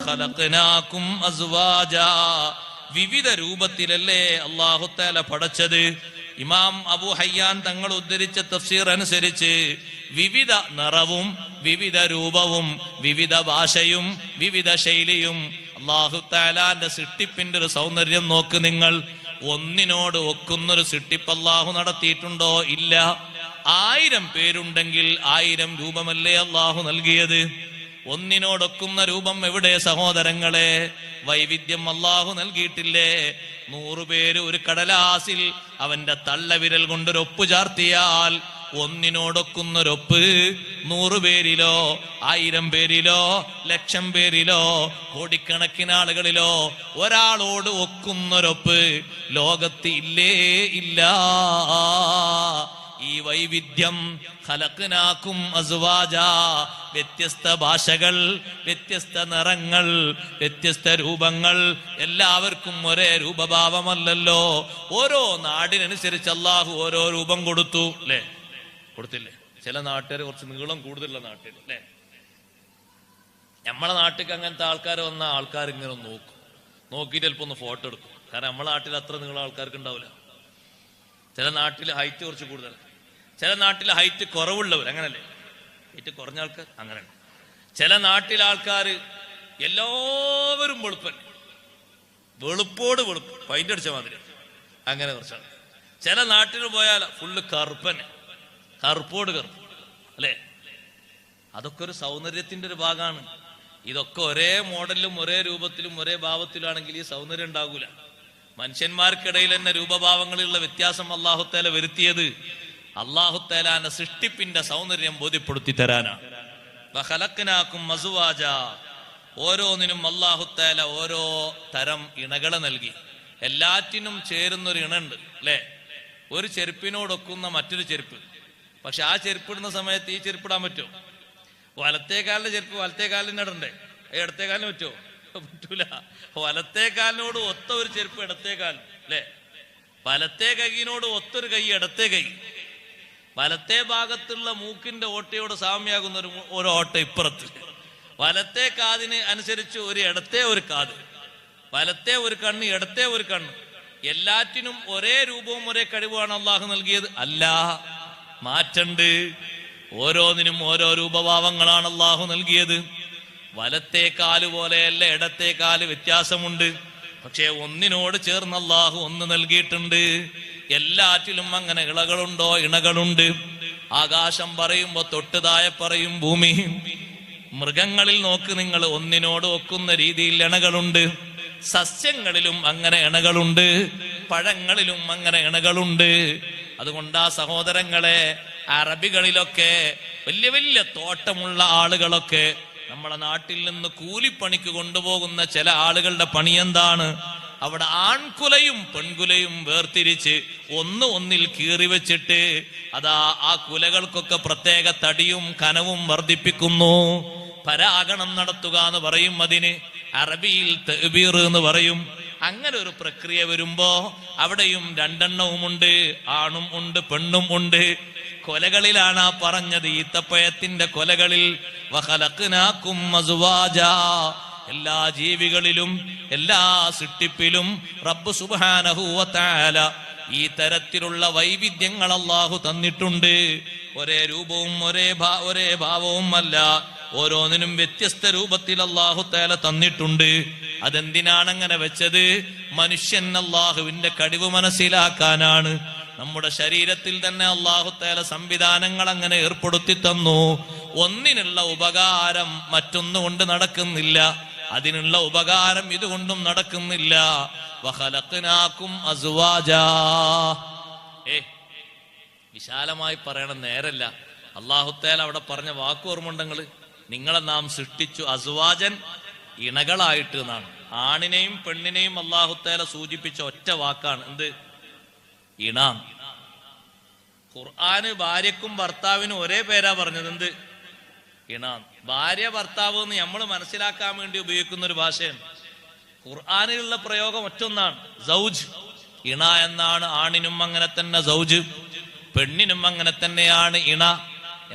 വഖലഖനാകും അസ്വാജാ, വിവിധ രൂപത്തിലല്ലേ അല്ലാഹു തആല പടച്ചത്. ഇമാം അബൂ ഹയ്യാൻ തങ്ങൾ ഉദ്ധരിച്ച തഫ്സീർ അനുസരിച്ച് വിവിധ നിറവും വിവിധ രൂപവും വിവിധ ഭാഷയും വിവിധ ശൈലിയും അല്ലാഹു തആലാന്റെ സൃഷ്ടിപ്പിന്റെ ഒരു സൗന്ദര്യം നോക്ക് നിങ്ങൾ. ഒന്നിനോട് ഒക്കുന്നൊരു സൃഷ്ടിപ്പ് അല്ലാഹു നടത്തിയിട്ടുണ്ടോ? ഇല്ല. 1000 പേരുണ്ടെങ്കിൽ 1000 രൂപമല്ലേ അല്ലാഹു നൽകിയത്. ഒന്നിനോടൊക്കുന്ന രൂപം എവിടെ സഹോദരങ്ങളെ? വൈവിധ്യം അല്ലാഹു നൽകിയിട്ടില്ലേ? 100 പേര് ഒരു കടലാസിൽ അവന്റെ തള്ളവിരൽ കൊണ്ടൊരൊപ്പ് ചാർത്തിയാൽ ഒന്നിനോടൊക്കുന്നൊരൊപ്പ് 100 പേരിലോ 1000 പേരിലോ 1,00,000 പേരിലോ കോടിക്കണക്കിന് ആളുകളിലോ ഒരാളോട് ഒക്കുന്നൊരൊപ്പ് ലോകത്ത് ഇല്ലേ? ഇല്ല. ഈ വൈവിധ്യം ഖലഖനാകും അസ്വാജാ, വ്യത്യസ്ത ഭാഷകൾ, വ്യത്യസ്ത നിറങ്ങൾ, വ്യത്യസ്ത രൂപങ്ങൾ, എല്ലാവർക്കും ഒരേ രൂപഭാവമല്ലല്ലോ. ഓരോ നാടിനനുസരിച്ച് അല്ലാഹു ഓരോ രൂപം കൊടുത്തു, അല്ലേ? കൊടുത്തില്ലേ? ചില നാട്ടുകാർ കുറച്ച് നീളം കൂടുതലുള്ള നാട്ടിൽ, അല്ലേ? നമ്മളെ നാട്ടിൽ അങ്ങനത്തെ ആൾക്കാർ വന്ന ആൾക്കാർ ഇങ്ങനെ നോക്കും, നോക്കിയിട്ട് ചിലപ്പോൾ ഒന്ന് ഫോട്ടോ എടുക്കും. കാരണം നമ്മളെ നാട്ടിൽ അത്ര നീളം ആൾക്കാർക്ക് ഉണ്ടാവില്ല. ചില നാട്ടിൽ ഹൈറ്റ് കുറച്ച് കൂടുതൽ, ചില നാട്ടിൽ ഹൈറ്റ് കുറവുള്ളവർ, അങ്ങനല്ലേ? ഹൈറ്റ് കുറഞ്ഞ ആൾക്കാർ അങ്ങനെ. ചില നാട്ടിലെ ആൾക്കാർ എല്ലാവരും വെളുപ്പൻ, വെളുപ്പോട് വെളുപ്പ്, പൈൻ്റ് അടിച്ച മാതിരി, അങ്ങനെ കുറച്ചാണ്. ചില നാട്ടിൽ പോയാൽ ഫുള്ള് കറുപ്പന്, കറുപ്പോട് കറുപ്പ്, അല്ലേ? അതൊക്കെ ഒരു സൗന്ദര്യത്തിന്റെ ഒരു ഭാഗമാണ്. ഇതൊക്കെ ഒരേ മോഡലിലും ഒരേ രൂപത്തിലും ഒരേ ഭാവത്തിലാണെങ്കിൽ ഈ സൗന്ദര്യം ഉണ്ടാകൂല. മനുഷ്യന്മാർക്കിടയിൽ തന്നെ രൂപഭാവങ്ങളിലുള്ള വ്യത്യാസം അല്ലാഹു തആല വരുത്തിയത് അല്ലാഹു തആലാന്റെ സൃഷ്ടിപ്പിന്റെ സൗന്ദര്യം ബോധ്യപ്പെടുത്തി തരാനാണ്. വഖലഖനാകും അസ്വാജാ, ഓരോന്നിനും അല്ലാഹു തആല ഓരോ തരം ഇണകളെ നൽകി. എല്ലാറ്റിനും ചേരുന്നൊരു ഇണുണ്ട്, അല്ലേ? ഒരു ചെരുപ്പിനോടൊക്കുന്ന മറ്റൊരു ചെരുപ്പ്. പക്ഷെ ആ ചെരുപ്പിടുന്ന സമയത്ത് ഈ ചെരുപ്പിടാൻ പറ്റുമോ? വലത്തേക്കാലിന്റെ ചെരുപ്പ് വലത്തേക്കാലിന് ഇടണ്ടേ? ഇടത്തേക്കാലിന് പറ്റുമോ? പറ്റൂല. വലത്തേക്കാലിനോട് ഒത്ത ഒരു ചെരുപ്പ് ഇടത്തേക്കാലിന്, അല്ലേ? വലത്തേ കൈയിനോട് ഒത്തൊരു കൈ ഇടത്തേ കൈ. വലത്തേ ഭാഗത്തുള്ള മൂക്കിന്റെ ഓട്ടയോട് സാമ്യാകുന്ന ഒരു ഓട്ട ഇപ്പുറത്ത്. വലത്തേ കാതിന് അനുസരിച്ച് ഒരു ഇടത്തേ ഒരു കാത്, വലത്തേ ഒരു കണ്ണ് ഇടത്തേ ഒരു കണ്ണ്. എല്ലാറ്റിനും ഒരേ രൂപവും ഒരേ കഴിവുമാണ് അല്ലാഹു നൽകിയത്? അല്ല, മാറ്റണ്ട്. ഓരോന്നിനും ഓരോ രൂപഭാവങ്ങളാണ് അല്ലാഹു നൽകിയത്. വലത്തേ കാല് പോലെയല്ല ഇടത്തേ കാല്, വ്യത്യാസമുണ്ട്. പക്ഷെ ഒന്നിനോട് ചേർന്ന് അല്ലാഹു ഒന്ന് നൽകിയിട്ടുണ്ട്. എല്ലാറ്റിലും അങ്ങനെ ഇളകളുണ്ടോ? ഇണകളുണ്ട്. ആകാശം പറയുമ്പോ തൊട്ട് താഴെ പറയും ഭൂമി. മൃഗങ്ങളിൽ നോക്ക് നിങ്ങൾ, ഒന്നിനോട് ഒക്കുന്ന രീതിയിൽ ഇണകളുണ്ട്. സസ്യങ്ങളിലും അങ്ങനെ ഇണകളുണ്ട്, പഴങ്ങളിലും അങ്ങനെ ഇണകളുണ്ട്. അതുകൊണ്ടാ സഹോദരങ്ങളെ, അറബികളിലൊക്കെ വലിയ വലിയ തോട്ടമുള്ള ആളുകളൊക്കെ നമ്മളെ നാട്ടിൽ നിന്ന് കൂലിപ്പണിക്ക് കൊണ്ടുപോകുന്ന ചില ആളുകളുടെ പണി എന്താണ്? അവിടെ ആൺകുലയും പെൺകുലയും വേർതിരിച്ച് ഒന്നിൽ കീറി വെച്ചിട്ട് അതാ ആ കുലകൾക്കൊക്കെ പ്രത്യേക തടിയും കനവും വർദ്ധിപ്പിക്കുന്നു. പരാഗണം നടത്തുക എന്ന് പറയും, അതിന് അറബിയിൽ തഅ്ബീർ എന്ന് പറയും. അങ്ങനെ ഒരു പ്രക്രിയ വരുമ്പോ അവിടെയും രണ്ടെണ്ണവുമുണ്ട്, ആണും ഉണ്ട് പെണ്ണും ഉണ്ട്. കൊലകളിലാണ് ആ പറഞ്ഞത്, ഈത്തപ്പഴത്തിന്റെ കൊലകളിൽ. വഖലഖനാകും അസ്വാജാ, എല്ലാ ജീവികളിലും എല്ലാ സൃഷ്ടിപ്പിലും റബ്ബ് സുബ്ഹാനഹു വ തആല ഈ തരത്തിലുള്ള വൈവിധ്യങ്ങൾ അല്ലാഹു തന്നിട്ടുണ്ട്. ഒരേ രൂപവും ഒരേ ഭാവവും അല്ല, ഓരോന്നിനും വ്യത്യസ്ത രൂപത്തിൽ അല്ലാഹു തആല തന്നിട്ടുണ്ട്. അതെന്തിനാണ് അങ്ങനെ വെച്ചത്? മനുഷ്യൻ അല്ലാഹുവിന്റെ കഴിവ് മനസ്സിലാക്കാനാണ്. നമ്മുടെ ശരീരത്തിൽ തന്നെ അല്ലാഹു തആല സംവിധാനങ്ങൾ അങ്ങനെ ഏർപ്പെടുത്തി തന്നു. ഒന്നിനുള്ള ഉപകാരം മറ്റൊന്നുകൊണ്ട് നടക്കുന്നില്ല, അതിനുള്ള ഉപകാരം ഇതുകൊണ്ടും നടക്കുന്നില്ല. വഖലഖനാകും അസ്വാജാ. വിശാലമായി പറയണം, നേരല്ല. അല്ലാഹു തആല അവിടെ പറഞ്ഞ വാക്ക് ഓർമ്മയുണ്ടെങ്കിൽ, നിങ്ങളെ നാം സൃഷ്ടിച്ചു അസ്വാജൻ, ഇണകളായിട്ട് എന്നാണ്. ആണിനെയും പെണ്ണിനെയും അല്ലാഹു തആല സൂചിപ്പിച്ച ഒറ്റ വാക്കാണ് എന്ത്? ഇണ. ഖുർആന് ഭാര്യക്കും ഭർത്താവിനും ഒരേ പേരാ പറഞ്ഞത്, എന്ത്? ഇണ. ഭാര്യ ഭർത്താവ് എന്ന് നമ്മൾ മനസ്സിലാക്കാൻ വേണ്ടി ഉപയോഗിക്കുന്ന ഒരു ഭാഷയാണ്. ഖുർആനിലുള്ള പ്രയോഗം ഒറ്റൊന്നാണ്, സൗജ്. ഇണ എന്നാണ്. ആണിനും അങ്ങനെ തന്നെ സൗജ്, പെണ്ണിനും അങ്ങനെ തന്നെയാണ് ഇണ.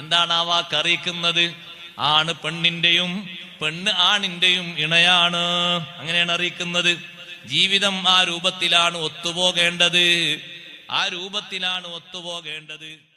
എന്താണ് ആ വാക്ക് അറിയിക്കുന്നത്? ആണ് പെണ്ണിന്റെയും പെണ്ണ് ആണിന്റെയും ഇണയാണ്. അങ്ങനെയാണ് അറിയിക്കുന്നത്. ജീവിതം ആ രൂപത്തിലാണ് ഒത്തുപോകേണ്ടത്, ആ രൂപത്തിലാണ് ഒത്തുപോകേണ്ടത്.